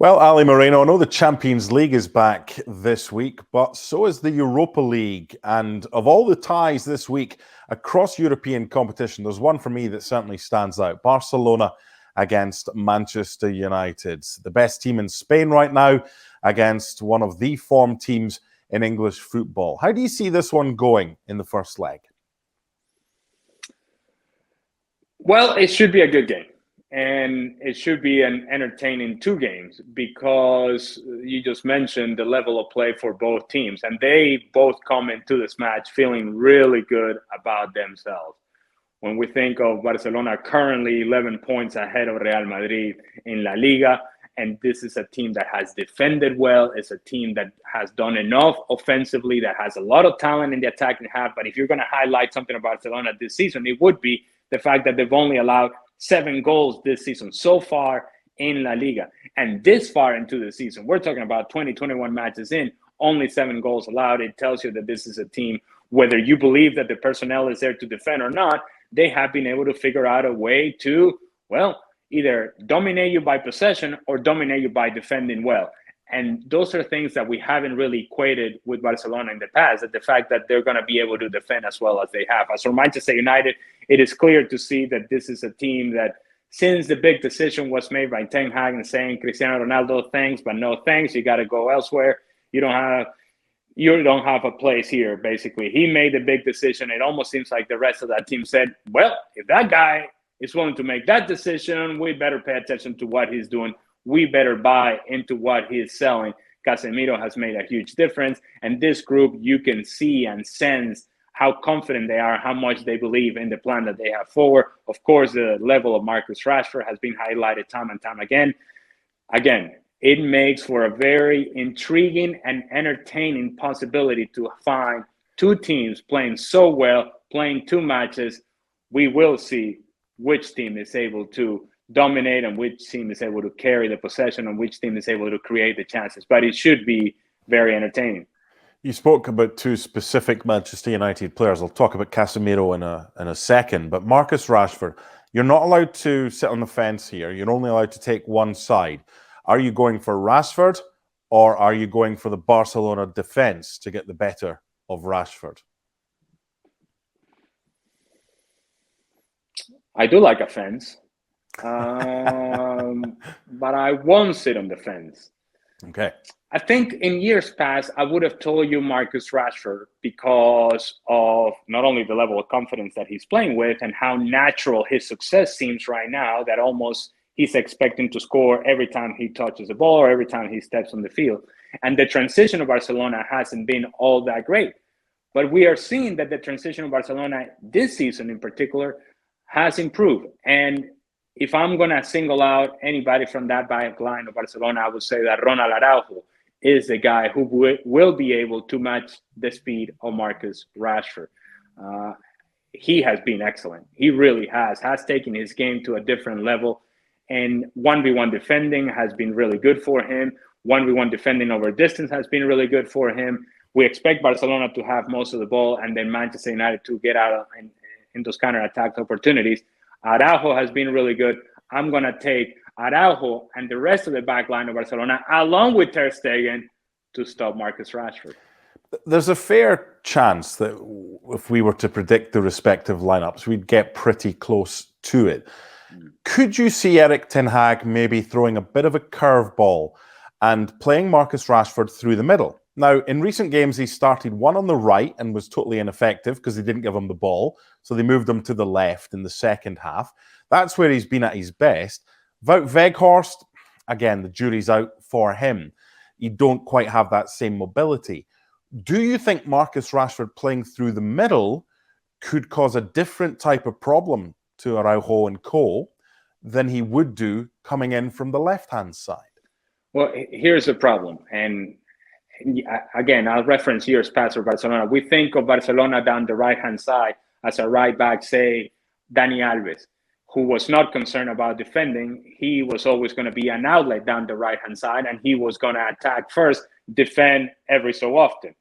Well, Ali Moreno, I know the Champions League is back this week, but so is the Europa League. And of all the ties this week across European competition, there's one for me that certainly stands out. Barcelona against Manchester United. The best team in Spain right now against one of the form teams in English football. How do you see this one going in the first leg? Well, it should be a good game. And it should be an entertaining two games because you just mentioned the level of play for both teams. And they both come into this match feeling really good about themselves. When we think of Barcelona currently 11 points ahead of Real Madrid in La Liga, and this is a team that has defended well. It's a team that has done enough offensively, that has a lot of talent in the attacking half. But if you're going to highlight something about Barcelona this season, it would be the fact that they've only allowed 7 goals this season so far in La Liga. And this far into the season, we're talking about 21 matches in, only 7 goals allowed. It tells you that this is a team, whether you believe that the personnel is there to defend or not, they have been able to figure out a way to, well, either dominate you by possession or dominate you by defending well. And those are things that we haven't really equated with Barcelona in the past, that the fact that they're going to be able to defend as well as they have. As for Manchester United, it is clear to see that this is a team that, since the big decision was made by Ten Hag and saying, Cristiano Ronaldo, thanks, but no thanks, you got to go elsewhere. You don't have a place here, basically. He made the big decision. It almost seems like the rest of that team said, well, if that guy is willing to make that decision, we better pay attention to what he's doing. We better buy into what he's selling. Casemiro has made a huge difference. And this group, you can see and sense how confident they are, how much they believe in the plan that they have forward. Of course, the level of Marcus Rashford has been highlighted time and time again. Again, it makes for a very intriguing and entertaining possibility to find two teams playing so well, playing 2 matches. We will see which team is able to dominate and which team is able to carry the possession and which team is able to create the chances. But it should be very entertaining. You spoke about 2 specific Manchester United players. I'll talk about Casemiro in a second. But Marcus Rashford, you're not allowed to sit on the fence here. You're only allowed to take one side. Are you going for Rashford or are you going for the Barcelona defense to get the better of Rashford? I do like a fence, but I won't sit on the fence. Okay. I think in years past, I would have told you Marcus Rashford because of not only the level of confidence that he's playing with and how natural his success seems right now, that almost he's expecting to score every time he touches the ball or every time he steps on the field. And the transition of Barcelona hasn't been all that great. But we are seeing that the transition of Barcelona this season in particular has improved. And if I'm going to single out anybody from that back line of Barcelona, I would say that Ronald Araujo is the guy who will be able to match the speed of Marcus Rashford. He has been excellent. He really has taken his game to a different level. And 1v1 defending has been really good for him. 1v1 defending over distance has been really good for him. We expect Barcelona to have most of the ball and then Manchester United to get out in those counter-attack opportunities. Araujo has been really good. I'm going to take Araujo and the rest of the back line of Barcelona, along with Ter Stegen, to stop Marcus Rashford. There's a fair chance that if we were to predict the respective lineups, we'd get pretty close to it. Could you see Erik ten Hag maybe throwing a bit of a curveball and playing Marcus Rashford through the middle? Now, in recent games, he started one on the right and was totally ineffective because they didn't give him the ball. So they moved him to the left in the second half. That's where he's been at his best. Wout Weghorst, again, the jury's out for him. You don't quite have that same mobility. Do you think Marcus Rashford playing through the middle could cause a different type of problem to Araujo and co than he would do coming in from the left-hand side? Well, here's the problem. And again, I'll reference years past for Barcelona. We think of Barcelona down the right-hand side as a right back, say, Dani Alves, who was not concerned about defending. He was always going to be an outlet down the right-hand side, and he was going to attack first, defend every so often.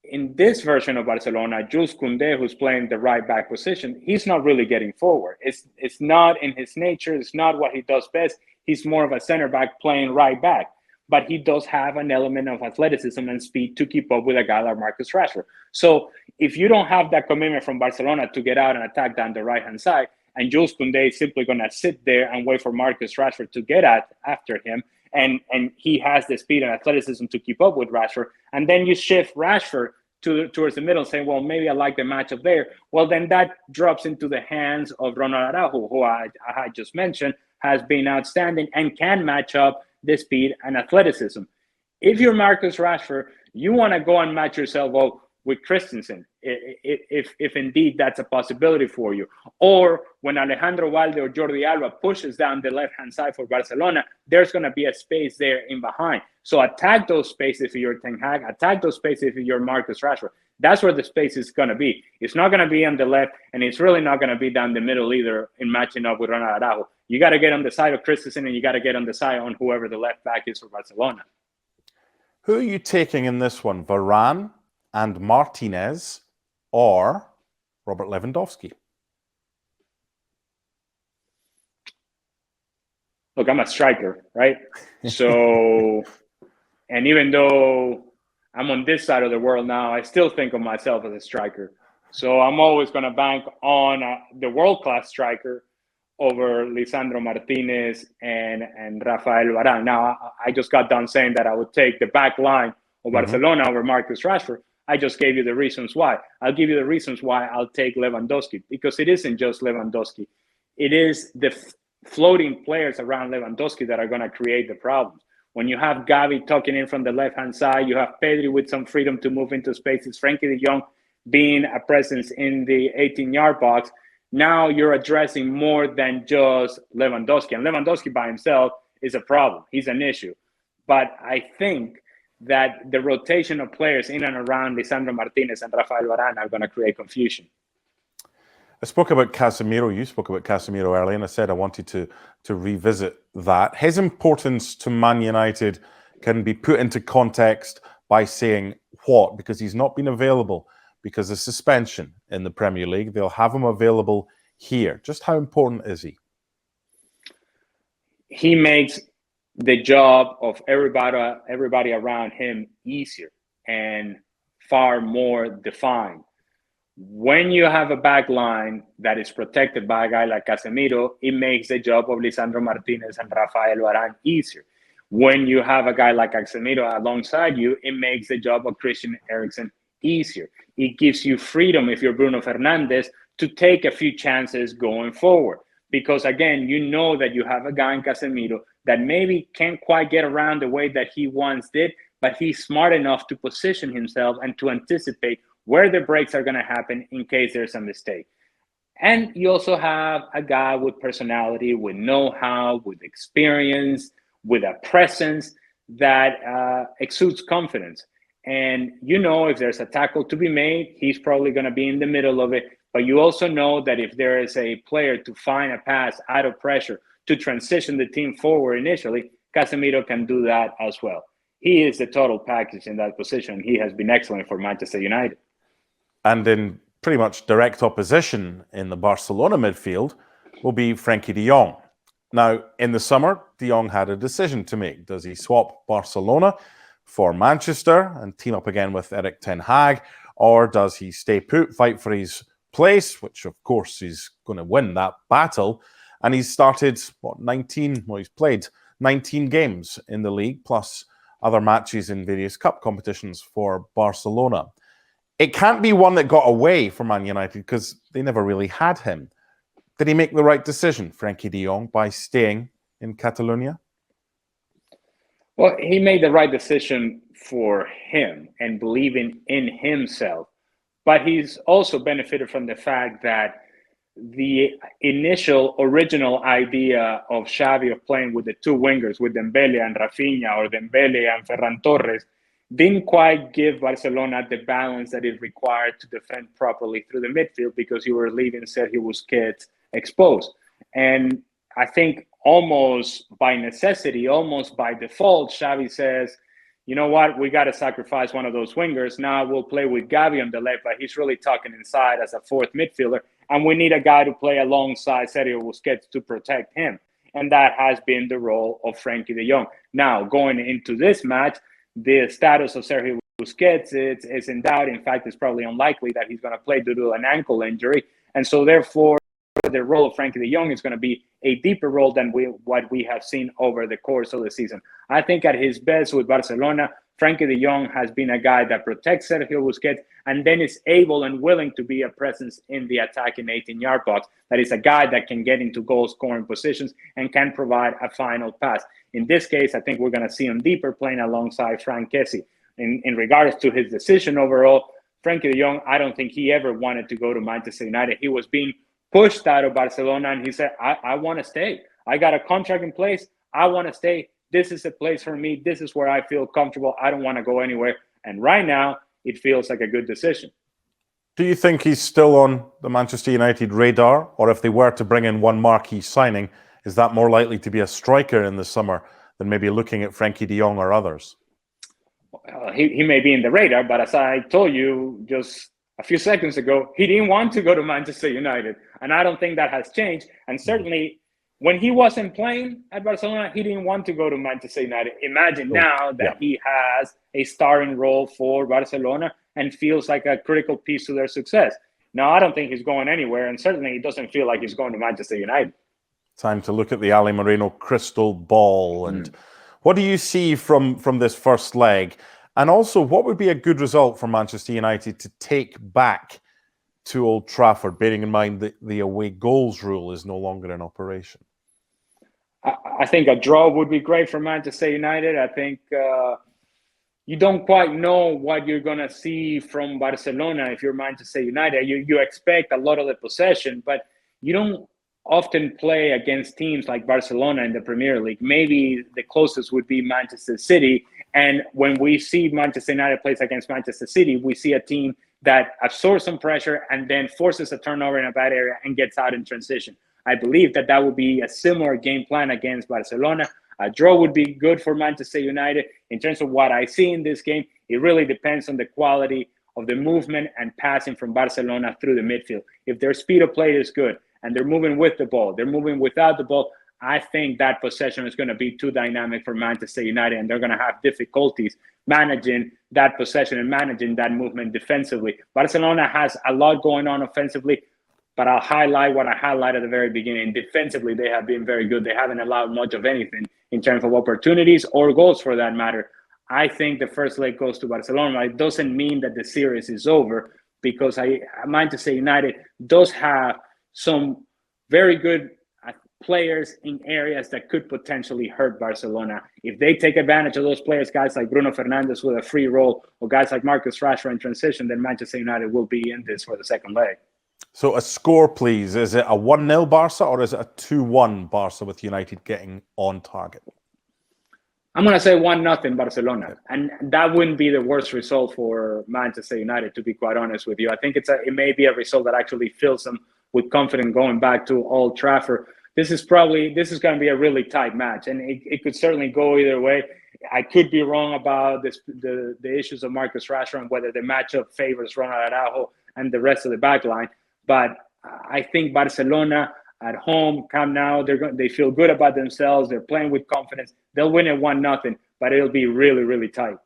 In this version of Barcelona, Jules Koundé, who's playing the right back position, he's not really getting forward. It's not in his nature. It's not what he does best. he's more of a center back playing right back. But he does have an element of athleticism and speed to keep up with a guy like Marcus Rashford. So if you don't have that commitment from Barcelona to get out and attack down the right-hand side, and Jules Koundé is simply going to sit there and wait for Marcus Rashford to get after him, and he has the speed and athleticism to keep up with Rashford, and then you shift Rashford towards the middle, saying, well, maybe I like the matchup there. Well, then that drops into the hands of Ronald Araujo, who I just mentioned has been outstanding and can match up the speed and athleticism. If you're Marcus Rashford, you want to go and match yourself up with Christensen, if indeed that's a possibility for you. Or when Alejandro Valde or Jordi Alba pushes down the left-hand side for Barcelona, there's going to be a space there in behind. So attack those spaces if you're Ten Hag, attack those spaces if you're Marcus Rashford. That's where the space is going to be. It's not going to be on the left, and it's really not going to be down the middle either in matching up with Ronald Araujo. You got to get on the side of Christensen, and you got to get on the side on whoever the left back is for Barcelona. Who are you taking in this one, Varane and Martinez or Robert Lewandowski? Look, I'm a striker, right? So, and even though I'm on this side of the world now, I still think of myself as a striker. So I'm always going to bank on the world-class striker over Lisandro Martinez and Rafael Varane. Now, I just got done saying that I would take the back line of Barcelona over Marcus Rashford. I just gave you the reasons why. I'll give you the reasons why I'll take Lewandowski, because it isn't just Lewandowski. It is the floating players around Lewandowski that are going to create the problems. When you have Gavi tucking in from the left-hand side, you have Pedri with some freedom to move into spaces, Frenkie de Jong being a presence in the 18-yard box. Now you're addressing more than just Lewandowski. And Lewandowski by himself is a problem. He's an issue. But I think that the rotation of players in and around Lisandro Martinez and Rafael Varane are going to create confusion. I spoke about Casemiro. You spoke about Casemiro earlier, and I said I wanted to revisit that. His importance to Man United can be put into context by saying what? Because he's not been available because of suspension in the Premier League. They'll have him available here. Just how important is he? He makes the job of everybody around him easier and far more defined. When you have a back line that is protected by a guy like Casemiro, it makes the job of Lisandro Martinez and Rafael Varane easier. When you have a guy like Casemiro alongside you, it makes the job of Christian Eriksen easier. It gives you freedom, if you're Bruno Fernandes, to take a few chances going forward. Because again, you know that you have a guy in Casemiro that maybe can't quite get around the way that he once did, but he's smart enough to position himself and to anticipate where the breaks are going to happen in case there's a mistake. And you also have a guy with personality, with know-how, with experience, with a presence that exudes confidence. And you know if there's a tackle to be made, he's probably going to be in the middle of it. But you also know that if there is a player to find a pass out of pressure to transition the team forward initially, Casemiro can do that as well. He is the total package in that position. He has been excellent for Manchester United. And in pretty much direct opposition in the Barcelona midfield will be Frenkie de Jong. Now, in the summer, de Jong had a decision to make. Does he swap Barcelona for Manchester and team up again with Erik Ten Hag? Or does he stay put, fight for his place, which of course he's going to win that battle? And he's started, he's played 19 games in the league, plus other matches in various cup competitions for Barcelona. It can't be one that got away from Man United because they never really had him. Did he make the right decision, Frenkie de Jong, by staying in Catalonia? Well, he made the right decision for him and believing in himself. But he's also benefited from the fact that the initial original idea of Xavi of playing with the two wingers, with Dembele and Rafinha, or Dembele and Ferran Torres, didn't quite give Barcelona the balance that it required to defend properly through the midfield because you were leaving Sergio Busquets exposed. And I think almost by necessity, almost by default, Xavi says, you know what, we got to sacrifice one of those wingers. Now we'll play with Gavi on the left, but he's really tucking inside as a fourth midfielder. And we need a guy to play alongside Sergio Busquets to protect him. and that has been the role of Frenkie de Jong. Now, going into this match, the status of Sergio Busquets is in doubt. In fact, it's probably unlikely that he's going to play due to an ankle injury. And so therefore, the role of Frenkie de Jong is going to be a deeper role than what we have seen over the course of the season. I think at his best with Barcelona, Frenkie de Jong has been a guy that protects Sergio Busquets and then is able and willing to be a presence in the attacking 18-yard box. That is a guy that can get into goal-scoring positions and can provide a final pass. In this case, I think we're going to see him deeper playing alongside Frank Kessie. In regards to his decision overall, Frenkie de Jong, I don't think he ever wanted to go to Manchester United. He was being pushed out of Barcelona, and he said, I want to stay. I got a contract in place. I want to stay. This is a place for me. This is where I feel comfortable. I don't want to go anywhere. And right now, it feels like a good decision. Do you think he's still on the Manchester United radar? Or if they were to bring in one marquee signing, is that more likely to be a striker in the summer than maybe looking at Frenkie de Jong or others? He may be in the radar, but as I told you just a few seconds ago, he didn't want to go to Manchester United. And I don't think that has changed. And certainly when he wasn't playing at Barcelona, he didn't want to go to Manchester United. Imagine now that he has a starting role for Barcelona and feels like a critical piece to their success. Now, I don't think he's going anywhere, and certainly he doesn't feel like he's going to Manchester United. Time to look at the Ali Moreno crystal ball. And what do you see from this first leg? And also, what would be a good result for Manchester United to take back to Old Trafford, bearing in mind that the away goals rule is no longer in operation? I think a draw would be great for Manchester United. I think you don't quite know what you're going to see from Barcelona if you're Manchester United. You expect a lot of the possession, but you don't often play against teams like Barcelona in the Premier League. Maybe the closest would be Manchester City. And when we see Manchester United plays against Manchester City, we see a team that absorbs some pressure and then forces a turnover in a bad area and gets out in transition. I believe that would be a similar game plan against Barcelona. A draw would be good for Manchester United. In terms of what I see in this game, it really depends on the quality of the movement and passing from Barcelona through the midfield. If their speed of play is good and they're moving with the ball, they're moving without the ball, I think that possession is going to be too dynamic for Manchester United, and they're going to have difficulties managing that possession and managing that movement defensively. Barcelona has a lot going on offensively, but I'll highlight what I highlighted at the very beginning. Defensively, they have been very good. They haven't allowed much of anything in terms of opportunities or goals for that matter. I think the first leg goes to Barcelona. It doesn't mean that the series is over, because Manchester United does have some very good players in areas that could potentially hurt Barcelona. If they take advantage of those players, guys like Bruno Fernandes with a free role, or guys like Marcus Rashford in transition, then Manchester United will be in this for the second leg. So a score, please. Is it a 1-0 Barca or is it a 2-1 Barca with United getting on target? I'm going to say 1-0 Barcelona. And that wouldn't be the worst result for Manchester United, to be quite honest with you. I think it may be a result that actually fills them with confidence going back to Old Trafford. This is going to be a really tight match, and it could certainly go either way. I could be wrong about the issues of Marcus Rashford and whether the matchup favors Ronald Araujo and the rest of the back line. But I think Barcelona at home, Camp Nou, they feel good about themselves. They're playing with confidence. They'll win it 1-0, but it'll be really, really tight.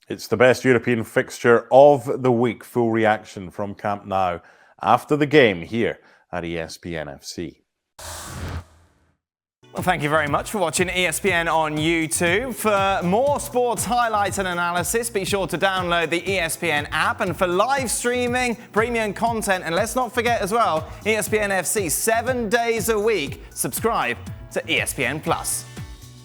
It's the best European fixture of the week. Full reaction from Camp Nou after the game here at ESPN FC. Well, thank you very much for watching ESPN on YouTube. For more sports highlights and analysis, be sure to download the ESPN app. And for live streaming, premium content, and let's not forget as well, ESPN FC 7 days a week. Subscribe to ESPN Plus.